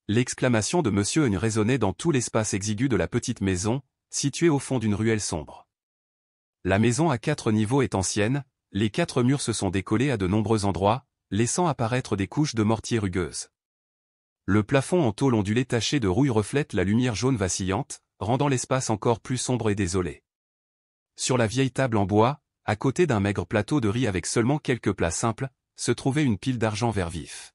L'exclamation de Monsieur N résonnait dans tout l'espace exigu de la petite maison, située au fond d'une ruelle sombre. La maison à 4 niveaux est ancienne, les 4 murs se sont décollés à de nombreux endroits, laissant apparaître des couches de mortier rugueuses. Le plafond en tôle ondulée taché de rouille reflète la lumière jaune vacillante, rendant l'espace encore plus sombre et désolé. Sur la vieille table en bois, à côté d'un maigre plateau de riz avec seulement quelques plats simples, se trouvait une pile d'argent vert vif.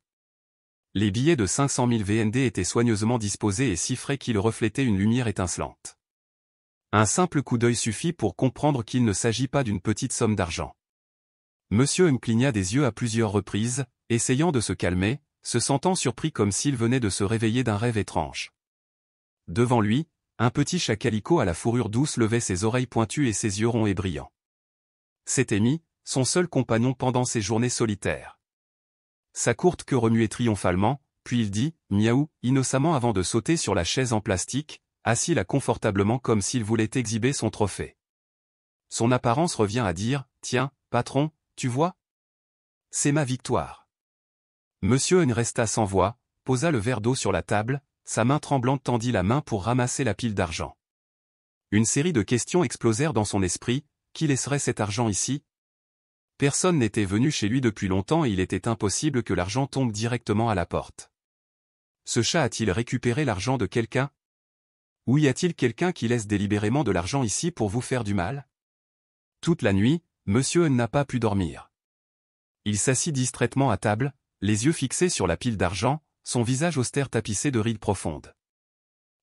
Les billets de 500 000 VND étaient soigneusement disposés et si frais qu'ils reflétaient une lumière étincelante. Un simple coup d'œil suffit pour comprendre qu'il ne s'agit pas d'une petite somme d'argent. Monsieur M cligna des yeux à plusieurs reprises, essayant de se calmer, se sentant surpris comme s'il venait de se réveiller d'un rêve étrange. Devant lui, un petit chat calicot à la fourrure douce levait ses oreilles pointues et ses yeux ronds et brillants. C'était Mi, son seul compagnon pendant ses journées solitaires. Sa courte queue remuait triomphalement, puis il dit « miaou » innocemment avant de sauter sur la chaise en plastique, assis là confortablement comme s'il voulait exhiber son trophée. Son apparence revient à dire « Tiens, patron, tu vois ? C'est ma victoire. » Monsieur N resta sans voix, posa le verre d'eau sur la table, sa main tremblante tendit la main pour ramasser la pile d'argent. Une série de questions explosèrent dans son esprit, qui laisserait cet argent ici ? Personne n'était venu chez lui depuis longtemps et il était impossible que l'argent tombe directement à la porte. Ce chat a-t-il récupéré l'argent de quelqu'un ? Ou y a-t-il quelqu'un qui laisse délibérément de l'argent ici pour vous faire du mal ? Toute la nuit, Monsieur N n'a pas pu dormir. Il s'assit distraitement à table, les yeux fixés sur la pile d'argent, son visage austère tapissé de rides profondes.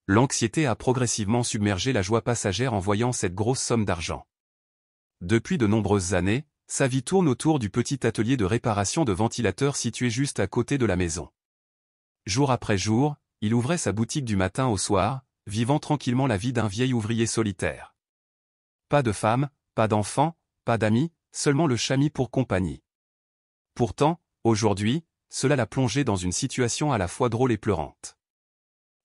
L'anxiété a progressivement submergé la joie passagère en voyant cette grosse somme d'argent. Depuis de nombreuses années, sa vie tourne autour du petit atelier de réparation de ventilateurs situé juste à côté de la maison. Jour après jour, il ouvrait sa boutique du matin au soir, vivant tranquillement la vie d'un vieil ouvrier solitaire. Pas de femme, pas d'enfants, pas d'amis, seulement le chat Mi pour compagnie. Pourtant, aujourd'hui, cela l'a plongé dans une situation à la fois drôle et pleurante.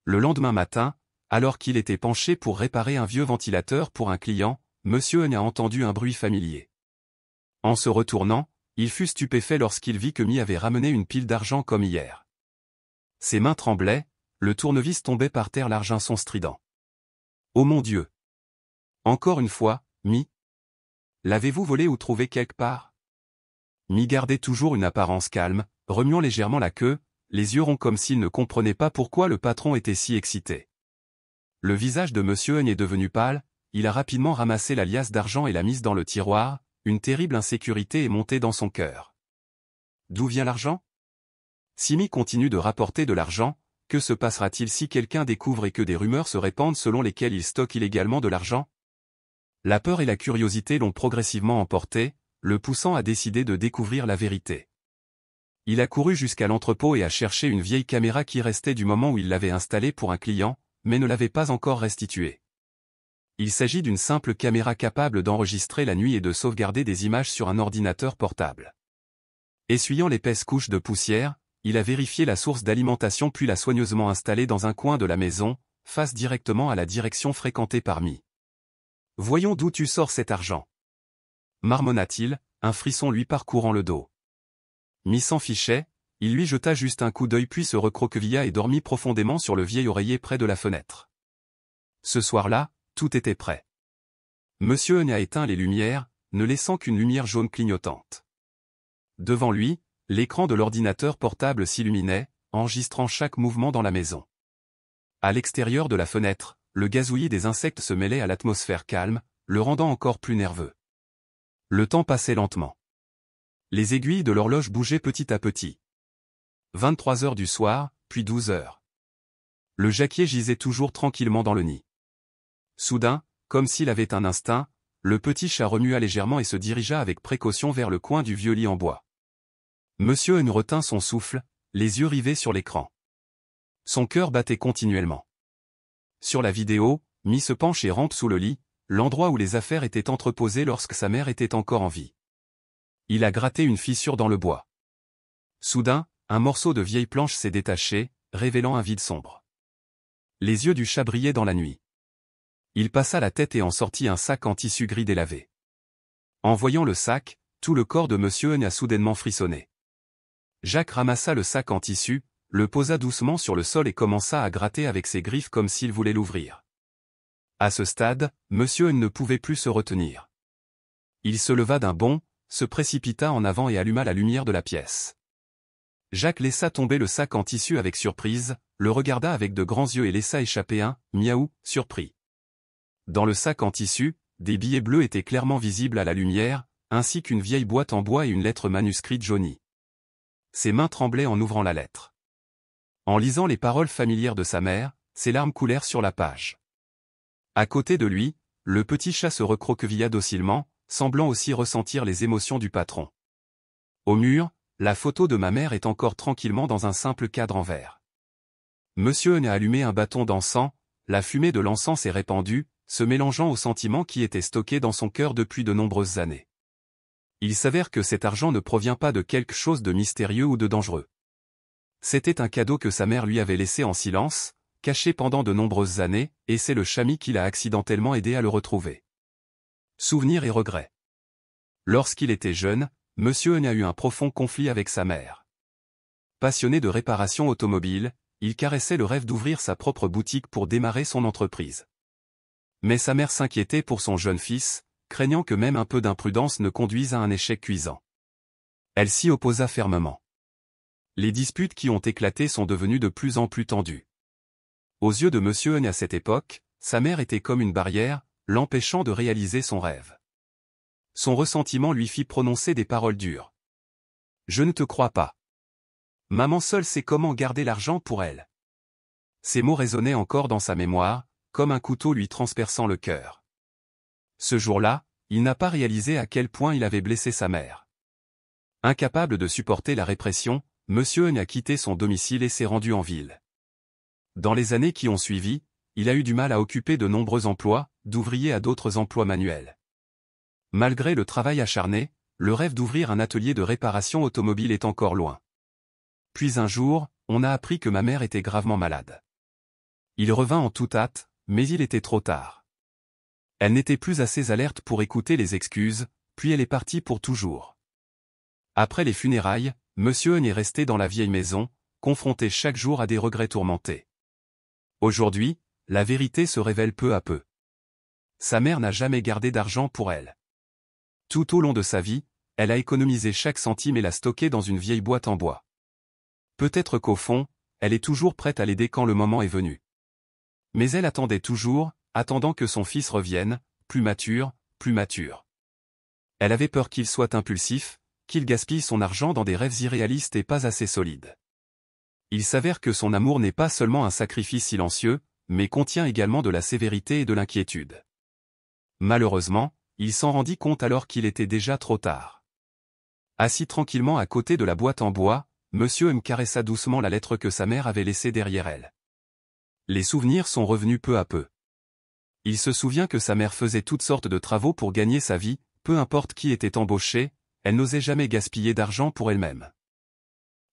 Le lendemain matin, alors qu'il était penché pour réparer un vieux ventilateur pour un client, Monsieur N a entendu un bruit familier. En se retournant, il fut stupéfait lorsqu'il vit que Mi avait ramené une pile d'argent comme hier. Ses mains tremblaient, le tournevis tombait par terre large un son strident. « Oh mon Dieu ! Encore une fois, Mi ? L'avez-vous volé ou trouvé quelque part ?» Mi gardait toujours une apparence calme, remuant légèrement la queue, les yeux ronds comme s'il ne comprenait pas pourquoi le patron était si excité. Le visage de Monsieur N est devenu pâle, il a rapidement ramassé la liasse d'argent et l'a mise dans le tiroir, une terrible insécurité est montée dans son cœur. D'où vient l'argent ? Si Mi continue de rapporter de l'argent, que se passera-t-il si quelqu'un découvre et que des rumeurs se répandent selon lesquelles il stocke illégalement de l'argent ? La peur et la curiosité l'ont progressivement emporté, le poussant à décider de découvrir la vérité. Il a couru jusqu'à l'entrepôt et a cherché une vieille caméra qui restait du moment où il l'avait installée pour un client, mais ne l'avait pas encore restituée. Il s'agit d'une simple caméra capable d'enregistrer la nuit et de sauvegarder des images sur un ordinateur portable. Essuyant l'épaisse couche de poussière, il a vérifié la source d'alimentation puis l'a soigneusement installée dans un coin de la maison, face directement à la direction fréquentée par Mi. « Voyons d'où tu sors cet argent » marmonna-t-il, un frisson lui parcourant le dos. Mi s'en fichait, il lui jeta juste un coup d'œil puis se recroquevilla et dormit profondément sur le vieil oreiller près de la fenêtre. Ce soir-là, tout était prêt. Monsieur N a éteint les lumières, ne laissant qu'une lumière jaune clignotante. Devant lui, l'écran de l'ordinateur portable s'illuminait, enregistrant chaque mouvement dans la maison. À l'extérieur de la fenêtre, le gazouillis des insectes se mêlait à l'atmosphère calme, le rendant encore plus nerveux. Le temps passait lentement. Les aiguilles de l'horloge bougeaient petit à petit. 23 heures du soir, puis 12 heures. Le jacquier gisait toujours tranquillement dans le nid. Soudain, comme s'il avait un instinct, le petit chat remua légèrement et se dirigea avec précaution vers le coin du vieux lit en bois. Monsieur N retint son souffle, les yeux rivés sur l'écran. Son cœur battait continuellement. Sur la vidéo, Mi se penche et rampe sous le lit, l'endroit où les affaires étaient entreposées lorsque sa mère était encore en vie. Il a gratté une fissure dans le bois. Soudain, un morceau de vieille planche s'est détaché, révélant un vide sombre. Les yeux du chat brillaient dans la nuit. Il passa la tête et en sortit un sac en tissu gris délavé. En voyant le sac, tout le corps de Monsieur N a soudainement frissonné. Jacques ramassa le sac en tissu, le posa doucement sur le sol et commença à gratter avec ses griffes comme s'il voulait l'ouvrir. À ce stade, Monsieur N ne pouvait plus se retenir. Il se leva d'un bond, se précipita en avant et alluma la lumière de la pièce. Jacques laissa tomber le sac en tissu avec surprise, le regarda avec de grands yeux et laissa échapper un « miaou » surpris. Dans le sac en tissu, des billets bleus étaient clairement visibles à la lumière, ainsi qu'une vieille boîte en bois et une lettre manuscrite jaunie. Ses mains tremblaient en ouvrant la lettre. En lisant les paroles familières de sa mère, ses larmes coulèrent sur la page. À côté de lui, le petit chat se recroquevilla docilement, semblant aussi ressentir les émotions du patron. Au mur, la photo de ma mère est encore tranquillement dans un simple cadre en verre. Monsieur N a allumé un bâton d'encens, la fumée de l'encens s'est répandue, se mélangeant aux sentiments qui étaient stockés dans son cœur depuis de nombreuses années. Il s'avère que cet argent ne provient pas de quelque chose de mystérieux ou de dangereux. C'était un cadeau que sa mère lui avait laissé en silence, caché pendant de nombreuses années, et c'est le chamis qui l'a accidentellement aidé à le retrouver. Souvenirs et regrets. Lorsqu'il était jeune, Monsieur N a eu un profond conflit avec sa mère. Passionné de réparation automobile, il caressait le rêve d'ouvrir sa propre boutique pour démarrer son entreprise. Mais sa mère s'inquiétait pour son jeune fils, craignant que même un peu d'imprudence ne conduise à un échec cuisant. Elle s'y opposa fermement. Les disputes qui ont éclaté sont devenues de plus en plus tendues. Aux yeux de Monsieur N à cette époque, sa mère était comme une barrière, l'empêchant de réaliser son rêve. Son ressentiment lui fit prononcer des paroles dures. « Je ne te crois pas. Maman seule sait comment garder l'argent pour elle. » Ces mots résonnaient encore dans sa mémoire, comme un couteau lui transperçant le cœur. Ce jour-là, il n'a pas réalisé à quel point il avait blessé sa mère. Incapable de supporter la répression, Monsieur N a quitté son domicile et s'est rendu en ville. Dans les années qui ont suivi, il a eu du mal à occuper de nombreux emplois, d'ouvrier à d'autres emplois manuels. Malgré le travail acharné, le rêve d'ouvrir un atelier de réparation automobile est encore loin. Puis un jour, on a appris que ma mère était gravement malade. Il revint en toute hâte, mais il était trop tard. Elle n'était plus assez alerte pour écouter les excuses, puis elle est partie pour toujours. Après les funérailles, Monsieur N est resté dans la vieille maison, confronté chaque jour à des regrets tourmentés. Aujourd'hui, la vérité se révèle peu à peu. Sa mère n'a jamais gardé d'argent pour elle. Tout au long de sa vie, elle a économisé chaque centime et l'a stocké dans une vieille boîte en bois. Peut-être qu'au fond, elle est toujours prête à l'aider quand le moment est venu. Mais elle attendait toujours, attendant que son fils revienne, plus mature, plus mature. Elle avait peur qu'il soit impulsif, qu'il gaspille son argent dans des rêves irréalistes et pas assez solides. Il s'avère que son amour n'est pas seulement un sacrifice silencieux, mais contient également de la sévérité et de l'inquiétude. Malheureusement, il s'en rendit compte alors qu'il était déjà trop tard. Assis tranquillement à côté de la boîte en bois, Monsieur M caressa doucement la lettre que sa mère avait laissée derrière elle. Les souvenirs sont revenus peu à peu. Il se souvient que sa mère faisait toutes sortes de travaux pour gagner sa vie, peu importe qui était embauché, elle n'osait jamais gaspiller d'argent pour elle-même.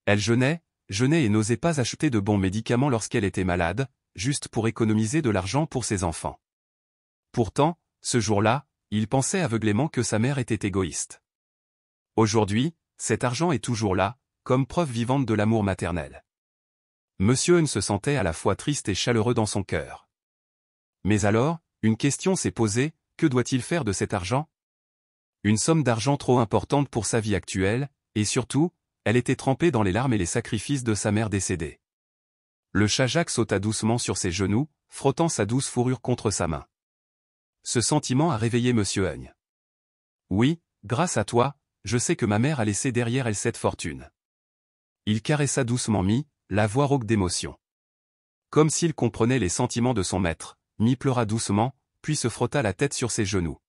Elle jeûnait et n'osait pas acheter de bons médicaments lorsqu'elle était malade, juste pour économiser de l'argent pour ses enfants. Pourtant, ce jour-là, il pensait aveuglément que sa mère était égoïste. Aujourd'hui, cet argent est toujours là, comme preuve vivante de l'amour maternel. Monsieur N se sentait à la fois triste et chaleureux dans son cœur. Mais alors, une question s'est posée, que doit-il faire de cet argent? Une somme d'argent trop importante pour sa vie actuelle, et surtout, elle était trempée dans les larmes et les sacrifices de sa mère décédée. Le chat Jacques sauta doucement sur ses genoux, frottant sa douce fourrure contre sa main. Ce sentiment a réveillé Monsieur N. Oui, grâce à toi, je sais que ma mère a laissé derrière elle cette fortune. Il caressa doucement Mi, la voix rauque d'émotion. Comme s'il comprenait les sentiments de son maître, Mi pleura doucement, puis se frotta la tête sur ses genoux.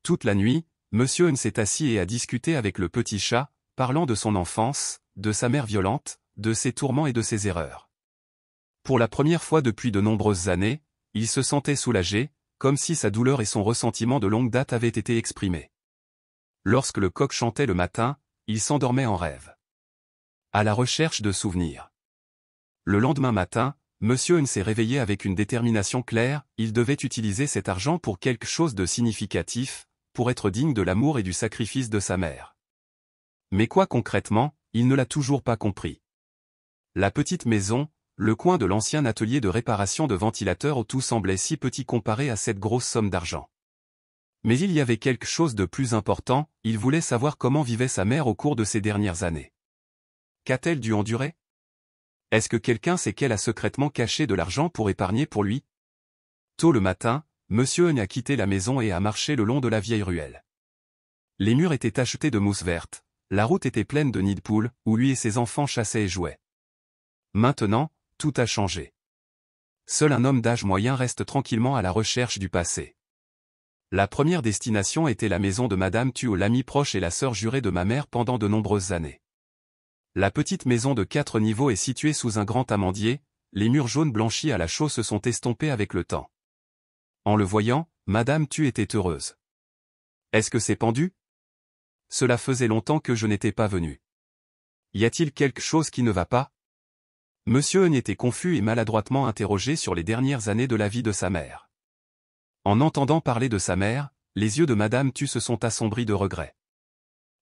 Toute la nuit, Monsieur N s'est assis et a discuté avec le petit chat, parlant de son enfance, de sa mère violente, de ses tourments et de ses erreurs. Pour la première fois depuis de nombreuses années, il se sentait soulagé, comme si sa douleur et son ressentiment de longue date avaient été exprimés. Lorsque le coq chantait le matin, il s'endormait en rêve. À la recherche de souvenirs. Le lendemain matin, Monsieur N s'est réveillé avec une détermination claire, il devait utiliser cet argent pour quelque chose de significatif, pour être digne de l'amour et du sacrifice de sa mère. Mais quoi concrètement, il ne l'a toujours pas compris. La petite maison, le coin de l'ancien atelier de réparation de ventilateurs, tout semblait si petit comparé à cette grosse somme d'argent. Mais il y avait quelque chose de plus important, il voulait savoir comment vivait sa mère au cours de ces dernières années. Qu'a-t-elle dû endurer? Est-ce que quelqu'un sait qu'elle a secrètement caché de l'argent pour épargner pour lui? Tôt le matin, Monsieur Eun a quitté la maison et a marché le long de la vieille ruelle. Les murs étaient tachetés de mousse verte, la route était pleine de nids de poules, où lui et ses enfants chassaient et jouaient. Maintenant, tout a changé. Seul un homme d'âge moyen reste tranquillement à la recherche du passé. La première destination était la maison de Madame Tu, l'amie proche et la sœur jurée de ma mère pendant de nombreuses années. La petite maison de 4 niveaux est située sous un grand amandier, les murs jaunes blanchis à la chaux se sont estompés avec le temps. En le voyant, Madame Tu était heureuse. Est-ce que c'est pendu? Cela faisait longtemps que je n'étais pas venu. Y a-t-il quelque chose qui ne va pas? Monsieur Eun était confus et maladroitement interrogé sur les dernières années de la vie de sa mère. En entendant parler de sa mère, les yeux de Madame Tu se sont assombris de regret.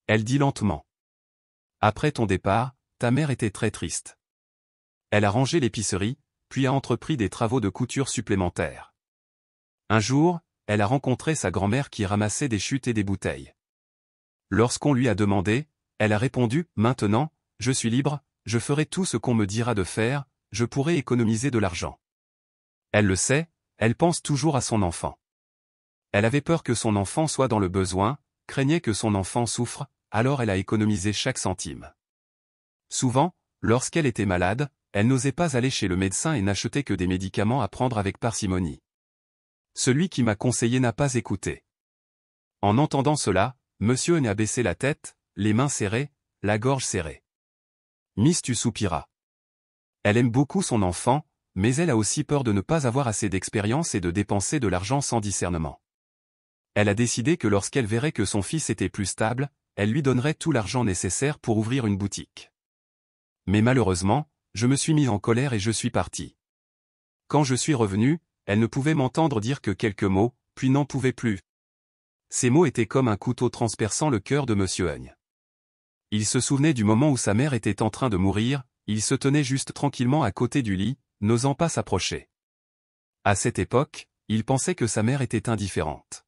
Elle dit lentement. Après ton départ, ta mère était très triste. Elle a rangé l'épicerie, puis a entrepris des travaux de couture supplémentaires. Un jour, elle a rencontré sa grand-mère qui ramassait des chutes et des bouteilles. Lorsqu'on lui a demandé, elle a répondu « Maintenant, je suis libre, je ferai tout ce qu'on me dira de faire, je pourrai économiser de l'argent. » Elle le sait, elle pense toujours à son enfant. Elle avait peur que son enfant soit dans le besoin, craignait que son enfant souffre, alors elle a économisé chaque centime. Souvent, lorsqu'elle était malade, elle n'osait pas aller chez le médecin et n'achetait que des médicaments à prendre avec parcimonie. Celui qui m'a conseillé n'a pas écouté. En entendant cela, Monsieur Eun a baissé la tête, les mains serrées, la gorge serrée. Miss Tu soupira. Elle aime beaucoup son enfant, mais elle a aussi peur de ne pas avoir assez d'expérience et de dépenser de l'argent sans discernement. Elle a décidé que lorsqu'elle verrait que son fils était plus stable, elle lui donnerait tout l'argent nécessaire pour ouvrir une boutique. Mais malheureusement, je me suis mis en colère et je suis parti. Quand je suis revenu, elle ne pouvait m'entendre dire que quelques mots, puis n'en pouvait plus. Ces mots étaient comme un couteau transperçant le cœur de Monsieur Eun. Il se souvenait du moment où sa mère était en train de mourir, il se tenait juste tranquillement à côté du lit, n'osant pas s'approcher. À cette époque, il pensait que sa mère était indifférente.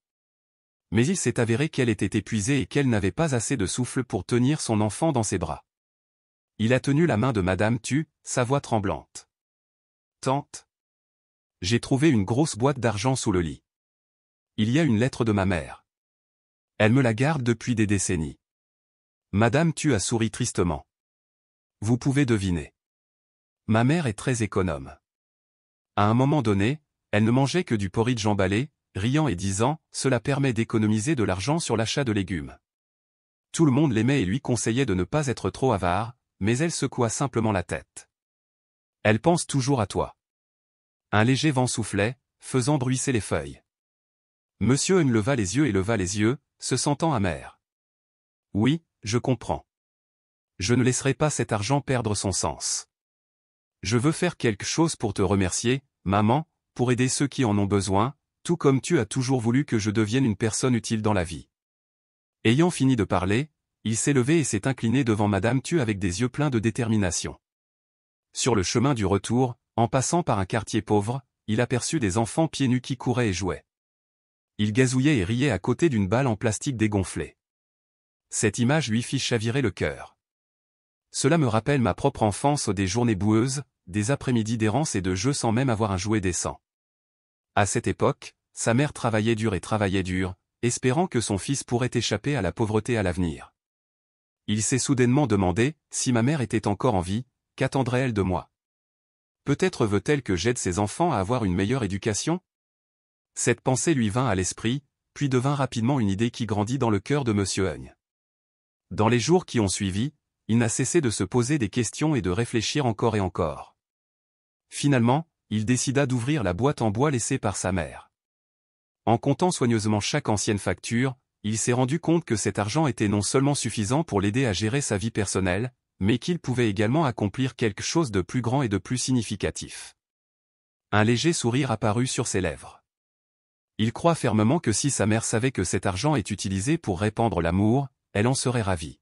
Mais il s'est avéré qu'elle était épuisée et qu'elle n'avait pas assez de souffle pour tenir son enfant dans ses bras. Il a tenu la main de Madame Tu, sa voix tremblante. « Tante. J'ai trouvé une grosse boîte d'argent sous le lit. Il y a une lettre de ma mère. Elle me la garde depuis des décennies. » Madame Tu a souri tristement. Vous pouvez deviner. Ma mère est très économe. À un moment donné, elle ne mangeait que du porridge emballé, riant et disant « Cela permet d'économiser de l'argent sur l'achat de légumes. » Tout le monde l'aimait et lui conseillait de ne pas être trop avare, mais elle secoua simplement la tête. Elle pense toujours à toi. Un léger vent soufflait, faisant bruisser les feuilles. Monsieur Eun leva les yeux, se sentant amer. Oui, je comprends. Je ne laisserai pas cet argent perdre son sens. Je veux faire quelque chose pour te remercier, maman, pour aider ceux qui en ont besoin, tout comme tu as toujours voulu que je devienne une personne utile dans la vie. Ayant fini de parler, il s'est levé et s'est incliné devant Madame Tu avec des yeux pleins de détermination. Sur le chemin du retour, en passant par un quartier pauvre, il aperçut des enfants pieds nus qui couraient et jouaient. Ils gazouillaient et riaient à côté d'une balle en plastique dégonflée. Cette image lui fit chavirer le cœur. Cela me rappelle ma propre enfance, des journées boueuses, des après-midi d'errance et de jeux sans même avoir un jouet décent. À cette époque, sa mère travaillait dur, espérant que son fils pourrait échapper à la pauvreté à l'avenir. Il s'est soudainement demandé, si ma mère était encore en vie, qu'attendrait-elle de moi? Peut-être veut-elle que j'aide ses enfants à avoir une meilleure éducation? Cette pensée lui vint à l'esprit, puis devint rapidement une idée qui grandit dans le cœur de Monsieur Eun. Dans les jours qui ont suivi, il n'a cessé de se poser des questions et de réfléchir encore et encore. Finalement, il décida d'ouvrir la boîte en bois laissée par sa mère. En comptant soigneusement chaque ancienne facture, il s'est rendu compte que cet argent était non seulement suffisant pour l'aider à gérer sa vie personnelle, mais qu'il pouvait également accomplir quelque chose de plus grand et de plus significatif. Un léger sourire apparut sur ses lèvres. Il croit fermement que si sa mère savait que cet argent est utilisé pour répandre l'amour, elle en serait ravie.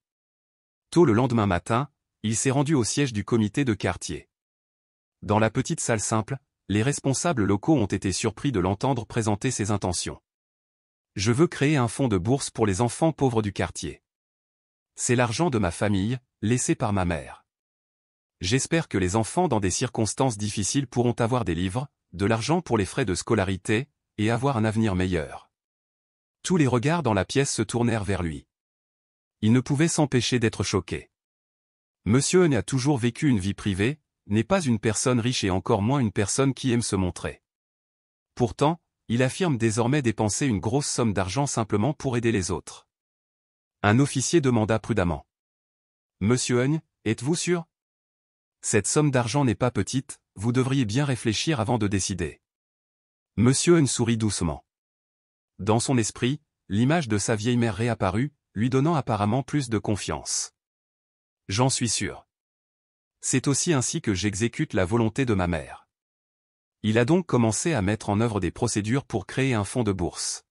Tôt le lendemain matin, Il s'est rendu au siège du comité de quartier. Dans la petite salle simple, les responsables locaux ont été surpris de l'entendre présenter ses intentions. Je veux créer un fonds de bourse pour les enfants pauvres du quartier. C'est l'argent de ma famille, laissé par ma mère. J'espère que les enfants dans des circonstances difficiles pourront avoir des livres, de l'argent pour les frais de scolarité, et avoir un avenir meilleur. Tous les regards dans la pièce se tournèrent vers lui. Il ne pouvait s'empêcher d'être choqué. Monsieur Eun a toujours vécu une vie privée, n'est pas une personne riche et encore moins une personne qui aime se montrer. Pourtant, il affirme désormais dépenser une grosse somme d'argent simplement pour aider les autres. Un officier demanda prudemment. Monsieur Eun, êtes-vous sûr? Cette somme d'argent n'est pas petite, vous devriez bien réfléchir avant de décider. Monsieur Eun sourit doucement. Dans son esprit, l'image de sa vieille mère réapparut, lui donnant apparemment plus de confiance. J'en suis sûr. C'est aussi ainsi que j'exécute la volonté de ma mère. Il a donc commencé à mettre en œuvre des procédures pour créer un fonds de bourse.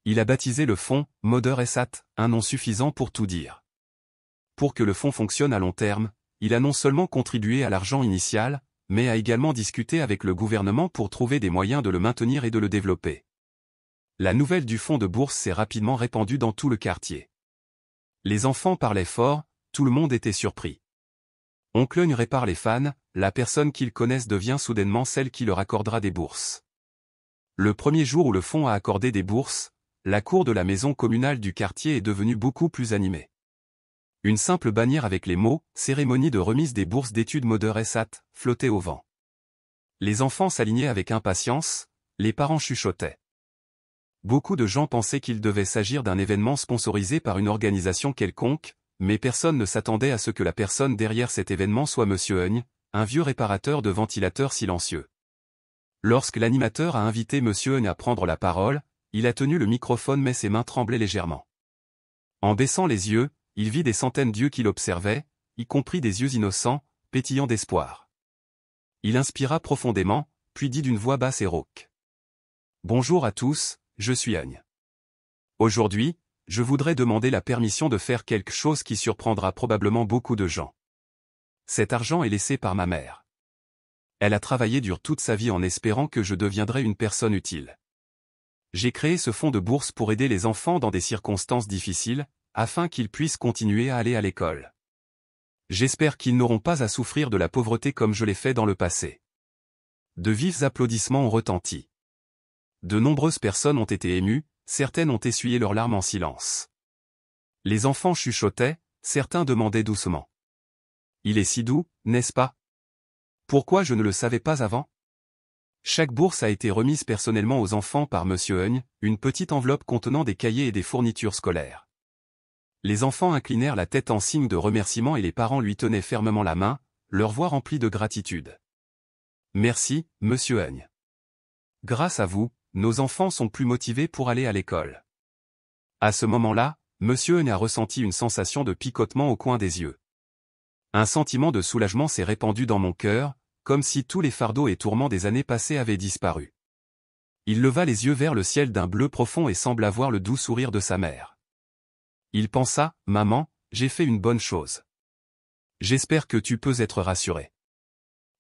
Il a baptisé le fonds « Mother SAT », un nom suffisant pour tout dire. Pour que le fonds fonctionne à long terme, il a non seulement contribué à l'argent initial, mais a également discuté avec le gouvernement pour trouver des moyens de le maintenir et de le développer. La nouvelle du fonds de bourse s'est rapidement répandue dans tout le quartier. Les enfants parlaient fort, tout le monde était surpris. Oncle Eun répare les fans, la personne qu'ils connaissent devient soudainement celle qui leur accordera des bourses. Le premier jour où le fonds a accordé des bourses, la cour de la maison communale du quartier est devenue beaucoup plus animée. Une simple bannière avec les mots « Cérémonie de remise des bourses d'études Mother SAT » flottait au vent. Les enfants s'alignaient avec impatience, les parents chuchotaient. Beaucoup de gens pensaient qu'il devait s'agir d'un événement sponsorisé par une organisation quelconque, mais personne ne s'attendait à ce que la personne derrière cet événement soit Monsieur Eun, un vieux réparateur de ventilateurs silencieux. Lorsque l'animateur a invité Monsieur Eun à prendre la parole, il a tenu le microphone mais ses mains tremblaient légèrement. En baissant les yeux, il vit des centaines d'yeux qui l'observaient, y compris des yeux innocents, pétillants d'espoir. Il inspira profondément, puis dit d'une voix basse et rauque. « Bonjour à tous, je suis Eun. Aujourd'hui, je voudrais demander la permission de faire quelque chose qui surprendra probablement beaucoup de gens. Cet argent est laissé par ma mère. Elle a travaillé dur toute sa vie en espérant que je deviendrais une personne utile. J'ai créé ce fonds de bourse pour aider les enfants dans des circonstances difficiles, afin qu'ils puissent continuer à aller à l'école. J'espère qu'ils n'auront pas à souffrir de la pauvreté comme je l'ai fait dans le passé. » De vifs applaudissements ont retenti. De nombreuses personnes ont été émues, certaines ont essuyé leurs larmes en silence. Les enfants chuchotaient, certains demandaient doucement. « Il est si doux, n'est-ce pas? Pourquoi je ne le savais pas avant ?» Chaque bourse a été remise personnellement aux enfants par Monsieur Eun, une petite enveloppe contenant des cahiers et des fournitures scolaires. Les enfants inclinèrent la tête en signe de remerciement et les parents lui tenaient fermement la main, leur voix remplie de gratitude. « Merci, Monsieur Eun. Grâce à vous, nos enfants sont plus motivés pour aller à l'école. » À ce moment-là, Monsieur Eun a ressenti une sensation de picotement au coin des yeux. Un sentiment de soulagement s'est répandu dans mon cœur, comme si tous les fardeaux et tourments des années passées avaient disparu. Il leva les yeux vers le ciel d'un bleu profond et sembla voir le doux sourire de sa mère. Il pensa, « Maman, j'ai fait une bonne chose. J'espère que tu peux être rassurée. »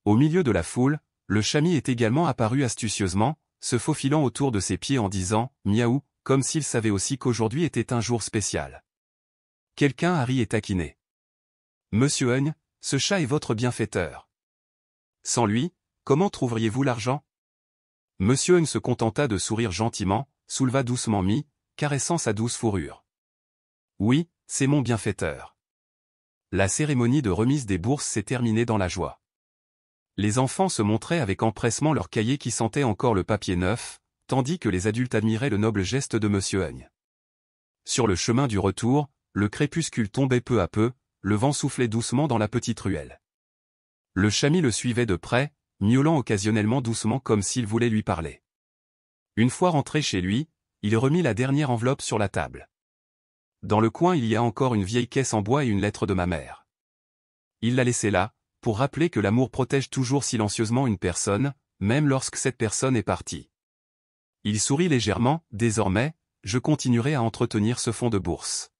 Au milieu de la foule, le chamis est également apparu astucieusement, se faufilant autour de ses pieds en disant « Miaou », comme s'il savait aussi qu'aujourd'hui était un jour spécial. Quelqu'un a ri et taquiné. « Monsieur Eun, ce chat est votre bienfaiteur. Sans lui, comment trouveriez-vous l'argent ?» Monsieur Eun se contenta de sourire gentiment, souleva doucement Mi, caressant sa douce fourrure. « Oui, c'est mon bienfaiteur. » La cérémonie de remise des bourses s'est terminée dans la joie. Les enfants se montraient avec empressement leurs cahiers qui sentaient encore le papier neuf, tandis que les adultes admiraient le noble geste de Monsieur Eun. Sur le chemin du retour, le crépuscule tombait peu à peu, le vent soufflait doucement dans la petite ruelle. Le chamis le suivait de près, miaulant occasionnellement doucement comme s'il voulait lui parler. Une fois rentré chez lui, il remit la dernière enveloppe sur la table. Dans le coin il y a encore une vieille caisse en bois et une lettre de ma mère. Il l'a laissée là, pour rappeler que l'amour protège toujours silencieusement une personne, même lorsque cette personne est partie. Il sourit légèrement, « Désormais, je continuerai à entretenir ce fonds de bourse. »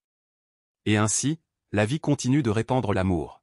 Et ainsi, la vie continue de répandre l'amour.